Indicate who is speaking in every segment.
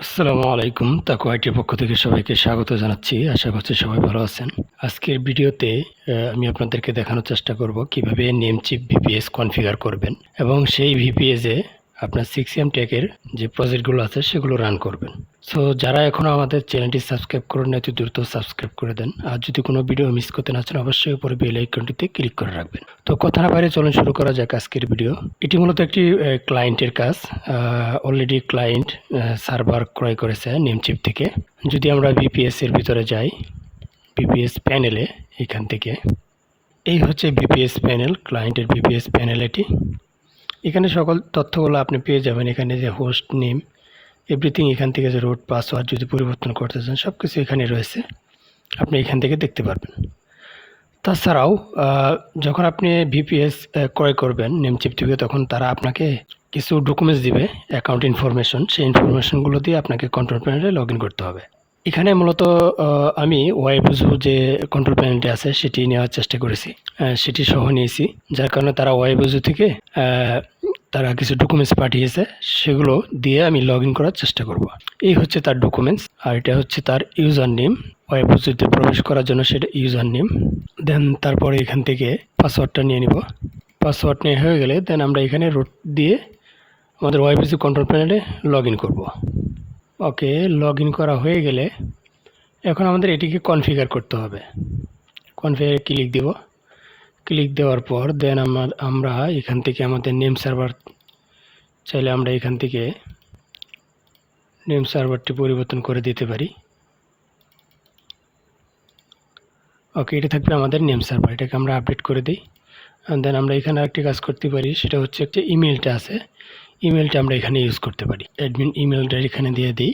Speaker 1: আসসালামু আলাইকুম। তাকওয়া আইটির পক্ষ থেকে সবাইকে স্বাগত জানাচ্ছি। আশা করছি সবাই ভালো আছেন। আজকের ভিডিওতে আমি আপনাদেরকে দেখানোর চেষ্টা করব কিভাবে নেমচিপ ভিপিএস কনফিগার করবেন এবং সেই ভিপিএসে আপনার 6M টেকের যে প্রজেক্টগুলো আছে সেগুলো রান করবেন। সো যারা এখনও আমাদের চ্যানেলটি সাবস্ক্রাইব করেন নাই অতি দ্রুত সাবস্ক্রাইব করে দেন। আর যদি কোনো ভিডিও মিস করতে না চান অবশ্যই উপরে বেল আইকনটিতে ক্লিক করে রাখবেন। তো কথা না বাইরে চলুন শুরু করা যাক আজকের ভিডিও। এটি মূলত একটি ক্লায়েন্টের কাজ। অলরেডি ক্লায়েন্ট সার্ভার ক্রয় করেছে নেমচিপ থেকে। যদি আমরা ভিপিএস এর ভিতরে যাই, ভিপিএস প্যানেলে এখান থেকে এই হচ্ছে ভিপিএস প্যানেল, ক্লায়েন্টের ভিপিএস প্যানেল এটি। এখানে সকল তথ্যগুলো আপনি পেয়ে যাবেন। এখানে যে হোস্ট নেম এভরিথিং, এখান থেকে যে রুট পাসওয়ার্ড যদি পরিবর্তন করতে চান সব কিছু এখানে রয়েছে, আপনি এখান থেকে দেখতে পারবেন। তাছাড়াও যখন আপনি ভিপিএস ক্রয় করবেন নেমচিপ থেকে, তখন তারা আপনাকে কিছু ডকুমেন্টস দিবে, অ্যাকাউন্ট ইনফরমেশন। সেই ইনফরমেশনগুলো দিয়ে আপনাকে কন্ট্রোল প্যানেলে লগ ইন করতে হবে। এখানে মূলত আমি ওয়াইবুজু যে কন্ট্রোল প্যানেলটি আছে সেটি নেওয়ার চেষ্টা করেছি, সেটি সহ নিয়েছি। যার কারণে তারা ওয়াইবুজু থেকে তারা কিছু ডকুমেন্টস পাঠিয়েছে, সেগুলো দিয়ে আমি লগ ইন করার চেষ্টা করব। এই হচ্ছে তার ডকুমেন্টস, আর এটা হচ্ছে তার ইউজার নেম। ওয়াইবুজুতে প্রবেশ করার জন্য সেটা ইউজার নেম। দেন তারপরে এখান থেকে পাসওয়ার্ডটা নিয়ে নিব। পাসওয়ার্ড নিয়ে হয়ে গেলে দেন আমরা এখানে রুট দিয়ে আমাদের ওয়াইবুজু কন্ট্রোল প্যানেলে লগ ইন করবো। ওকে, লগ ইন করা হয়ে গেলে এখন আমাদের এটিকে কনফিগার করতে হবে। কনফিগারে ক্লিক দিব। ক্লিক দেওয়ার পর দেন আমরা এখান থেকে আমাদের নেম সার্ভার চাইলে আমরা এখান থেকে নেম সার্ভারটি পরিবর্তন করে দিতে পারি। ওকে, এটা থাকবে আমাদের নেম সার্ভার, এটাকে আমরা আপডেট করে দিই। দেন আমরা এখানে আরেকটি কাজ করতে পারি, সেটা হচ্ছে একটা ইমেলটা আছে, ইমেলটা আমরা এখানে ইউজ করতে পারি। অ্যাডমিন ইমেলটা এখানে দিয়ে দিই,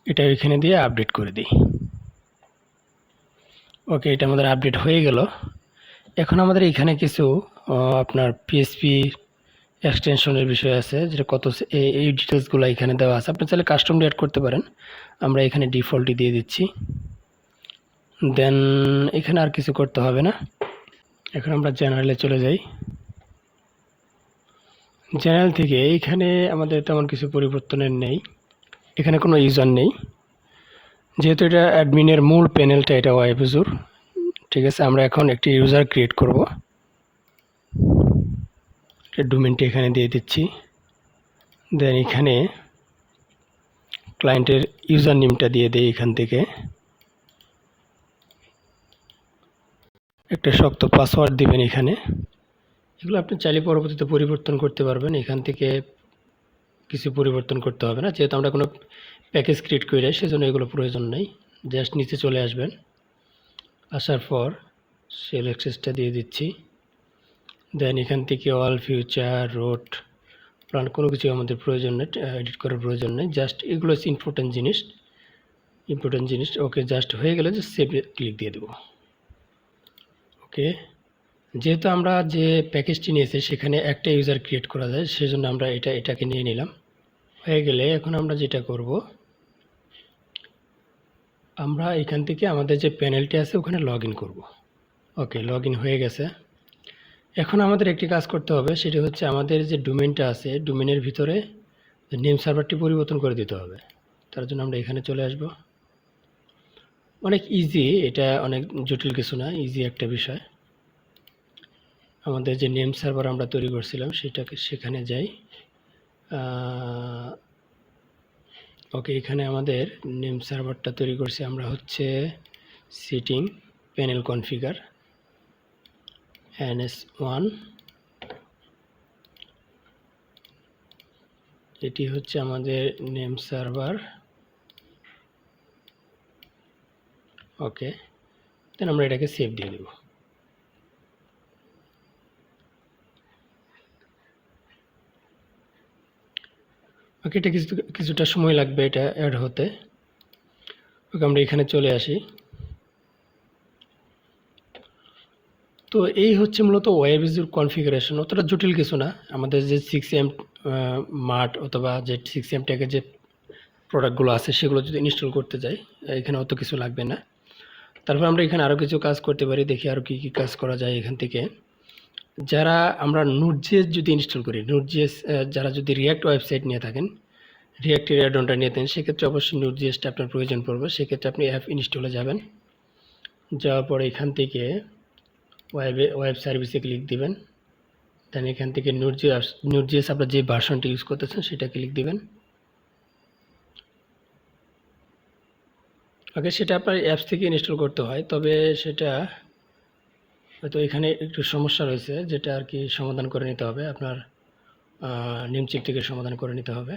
Speaker 1: এটা এখানে দিয়ে আপডেট করে দিই। ওকে, এটা আমাদের আপডেট হয়ে গেল। এখন আমাদের এখানে কিছু আপনার পিএসপি এক্সটেনশনের বিষয় আছে, যেটা কত এই ডিটেলসগুলো এখানে দেওয়া আছে। আপনি চাইলে কাস্টম অ্যাড করতে পারেন, আমরা এখানে ডিফল্টই দিয়ে দিচ্ছি। দেন এখানে আর কিছু করতে হবে না। এখন আমরা জেনারেলে চলে যাই। জেনারেল থেকে এইখানে আমাদের তেমন কিছু পরিবর্তনের নেই, এখানে কোনো ইউজার নেই, যেহেতু এটা অ্যাডমিনের মূল প্যানেলটা, এটা ওয়াইবুজুর। ঠিক আছে, আমরা এখন একটি ইউজার ক্রিয়েট করব। ডোমেনটি এখানে দিয়ে দিচ্ছি। দেন এখানে ক্লায়েন্টের ইউজার নেমটা দিয়ে দেই। এখান থেকে একটা শক্ত পাসওয়ার্ড দিবেন এখানে। এগুলো আপনি চাইলে পরবর্তীতে পরিবর্তন করতে পারবেন, এখান থেকে কিছু পরিবর্তন করতে হবে না, যেহেতু আমরা কোনো প্যাকেজ ক্রিয়েট করে সেজন্য এগুলো প্রয়োজন নেই। জাস্ট নিচে চলে আসবেন, আসার পর সেল অ্যাক্সেসটা দিয়ে দিচ্ছি। দেন এখান থেকে অল ফিউচার রুট প্ল্যান কোনো কিছু আমাদের প্রয়োজন নেই, এডিট করার প্রয়োজন নেই। জাস্ট এগুলো হচ্ছে ইম্পর্টেন্ট জিনিস। ওকে, জাস্ট হয়ে গেলে জাস্ট সেভ ক্লিক দিয়ে দেবো। ওকে, যেহেতু আমরা যে প্যাকেজটি নিয়েছি সেখানে একটা ইউজার ক্রিয়েট করা যায়, সেজন্য আমরা এটাকে নিয়ে নিলাম। হয়ে গেলে এখন আমরা যেটা করব, আমরা এখান থেকে আমাদের যে প্যানেলটি আছে ওখানে লগ ইন করব। ওকে, লগ ইন হয়ে গেছে। এখন আমাদের একটি কাজ করতে হবে, সেটি হচ্ছে আমাদের যে ডোমেনটা আছে ডোমেনের ভিতরে নেম সার্ভারটি পরিবর্তন করে দিতে হবে। তার জন্য আমরা এখানে চলে আসব। অনেক ইজি, এটা অনেক জটিল কিছু না, ইজি একটা বিষয়। আমাদের যে নেম সার্ভার আমরা তৈরি করছিলাম সেটাকে সেখানে যাই। ওকে, এখানে আমাদের নেম সার্ভারটা তৈরি করছি আমরা হচ্ছে সিটিং প্যানেল কনফিগার NS1। এটি হচ্ছে আমাদের নেম সার্ভার। ওকে, দেন আমরা এটাকে সেভ দিয়ে দেব। ওকে, এটা কিছুটা সময় লাগবে এটা অ্যাড হতে। ওকে, আমরা এখানে চলে আসি। তো এই হচ্ছে মূলত ওয়াইবুজুর কনফিগারেশন, অতটা জটিল কিছু না। আমাদের যে 6M মার্ট অথবা যে 6M ট্যাগের যে প্রোডাক্টগুলো আছে সেগুলো যদি ইনস্টল করতে যাই, এখানে অত কিছু লাগবে না। তারপর আমরা এখানে আরও কিছু কাজ করতে পারি, দেখি আরও কী কাজ করা যায় এখান থেকে। যারা আমরা নোড.js যদি ইনস্টল করি, নোড.js যারা যদি রিয়াক্ট ওয়েবসাইট নিয়ে থাকেন রিঅ্যাক্টের অ্যাডনটা নিয়ে দেন, সেক্ষেত্রে অবশ্যই নোড.js-টা আপনার প্রয়োজন পড়বে। সেক্ষেত্রে আপনি অ্যাপ ইনস্টলে যাবেন, যাওয়ার পরে এখান থেকে ওয়েব সার্ভিসে ক্লিক দিবেন। দেন এখান থেকে নোড.js আপনার যে ভার্সনটি ইউজ করতেছেন সেটা ক্লিক দিবেন। আগে সেটা আপনার অ্যাপস থেকে ইনস্টল করতে হয়, তবে সেটা হয়তো এখানে একটু সমস্যা রয়েছে, যেটা আর কি সমাধান করে নিতে হবে, আপনার নেমচিপ থেকে সমাধান করে নিতে হবে।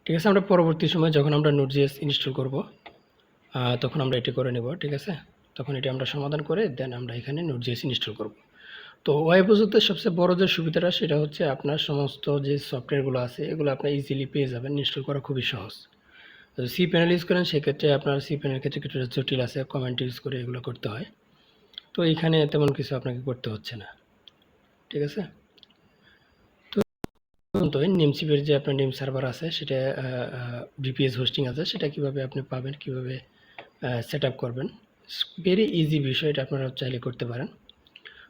Speaker 1: ঠিক আছে, আমরা পরবর্তী সময় যখন আমরা নোড.js ইনস্টল করব তখন আমরা এটি করে নেব। ঠিক আছে, তখন এটি আমরা সমাধান করে দেন আমরা এখানে নোড.js ইনস্টল করব। তো ওয়েব ব্রাউজারতে সবচেয়ে বড় যে সুবিধাটা সেটা হচ্ছে আপনার সমস্ত যে সফটওয়্যারগুলো আছে এগুলো আপনি ইজিলি পেয়ে যাবেন, ইনস্টল করা খুবই সহজ। যদি সি প্যানেল ইউজ করেন সেক্ষেত্রে আপনার সি প্যানেলের ক্ষেত্রে কিছুটা জটিল আছে, কমেন্ট ইউজ করে এগুলো করতে হয়। তো এইখানে তেমন কিছু আপনাকে করতে হচ্ছে না। ঠিক আছে, তো নেমচিপের যে আপনার নেম সার্ভার আছে সেটা ভিপিএস হোস্টিং আছে, সেটা কিভাবে আপনি পাবেন, কিভাবে সেট আপ করবেন, ভেরি ইজি বিষয়, এটা আপনারা চাইলে করতে পারেন।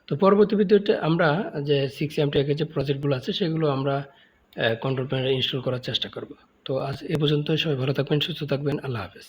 Speaker 1: তো পরবর্তী ভিডিওতে আমরা যে 6MTech এর যে প্রজেক্টগুলো আছে সেগুলো আমরা কন্ট্রোল প্যানেলে ইনস্টল করার চেষ্টা করব। তো আজ এ পর্যন্ত, সবাই ভালো থাকবেন, সুস্থ থাকবেন, আল্লাহ হাফেজ।